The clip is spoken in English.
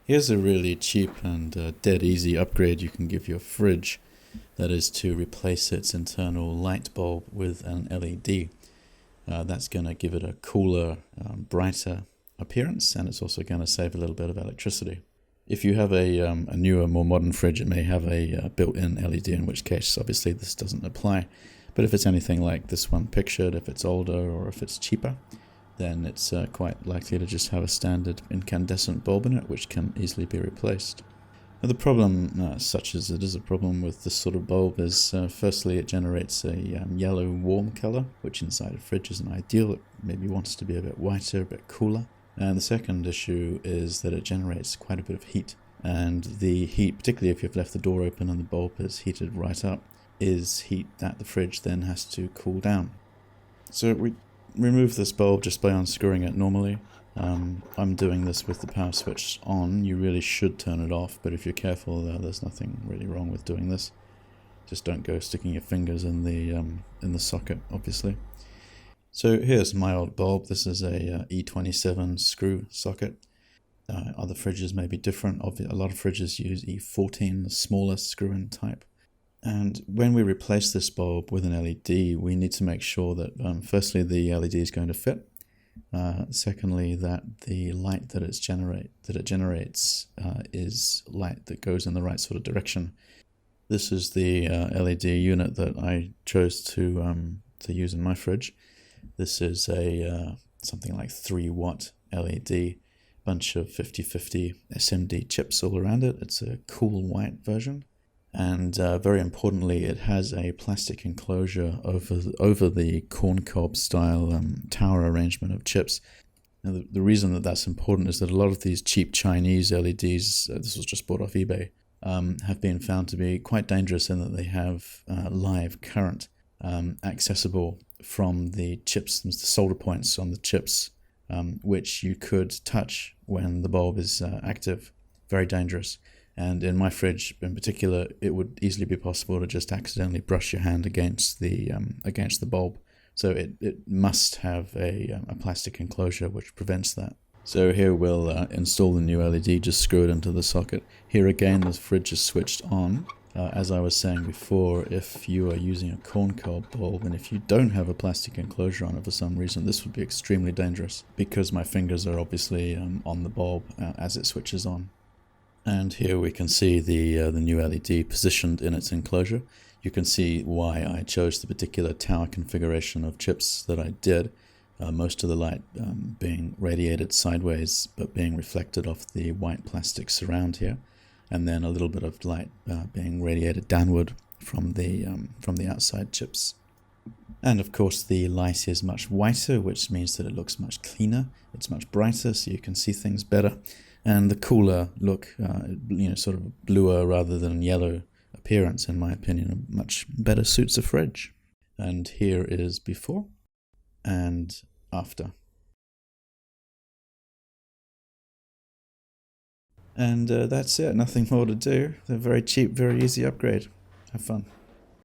Here's a really cheap and dead easy upgrade you can give your fridge. That is to replace its internal light bulb with an LED. That's going to give it a cooler, brighter appearance, and it's also going to save a little bit of electricity. If you have a newer, more modern fridge, it may have a built-in LED, in which case obviously this doesn't apply. But if it's anything like this one pictured, if it's older or if it's cheaper, then it's quite likely to just have a standard incandescent bulb in it, which can easily be replaced. Now, the problem, such as it is a problem with this sort of bulb, is firstly it generates a yellow warm color, which inside a fridge isn't ideal. It maybe wants to be a bit whiter, a bit cooler. And the second issue is that it generates quite a bit of heat. And the heat, particularly if you've left the door open and the bulb is heated right up, is heat that the fridge then has to cool down. So we remove this bulb just by unscrewing it normally. I'm doing this with the power switch on. You really should turn it off, but if you're careful, there's nothing really wrong with doing this. Just don't go sticking your fingers in the socket, obviously. So here's my old bulb. This is a E27 screw socket. Other fridges may be different. A lot of fridges use E14, the smallest screw-in type. And when we replace this bulb with an LED, we need to make sure that firstly the LED is going to fit. Secondly, that the light that it generates is light that goes in the right sort of direction. This is the LED unit that I chose to use in my fridge. This is a something like 3-watt LED, bunch of 5050 SMD chips all around it. It's a cool white version. And very importantly, it has a plastic enclosure over the corncob style tower arrangement of chips. Now, the reason that that's important is that a lot of these cheap Chinese LEDs, this was just bought off eBay, have been found to be quite dangerous in that they have live current accessible from the chips, the solder points on the chips, which you could touch when the bulb is active. Very dangerous. And in my fridge in particular, it would easily be possible to just accidentally brush your hand against the bulb. So it must have a plastic enclosure which prevents that. So here we'll install the new LED, just screw it into the socket. Here again, the fridge is switched on. As I was saying before, if you are using a corncob bulb and if you don't have a plastic enclosure on it for some reason, this would be extremely dangerous because my fingers are obviously on the bulb as it switches on. And here we can see the new LED positioned in its enclosure. You can see why I chose the particular tower configuration of chips that I did. Most of the light being radiated sideways, but being reflected off the white plastic surround here, and then a little bit of light being radiated downward from the outside chips. And of course the light is much whiter, which means that it looks much cleaner. It's much brighter, so you can see things better. And the cooler look, sort of bluer rather than yellow appearance, in my opinion, much better suits a fridge. And here is before and after. And that's it, nothing more to do. They're very cheap, very easy upgrade. Have fun.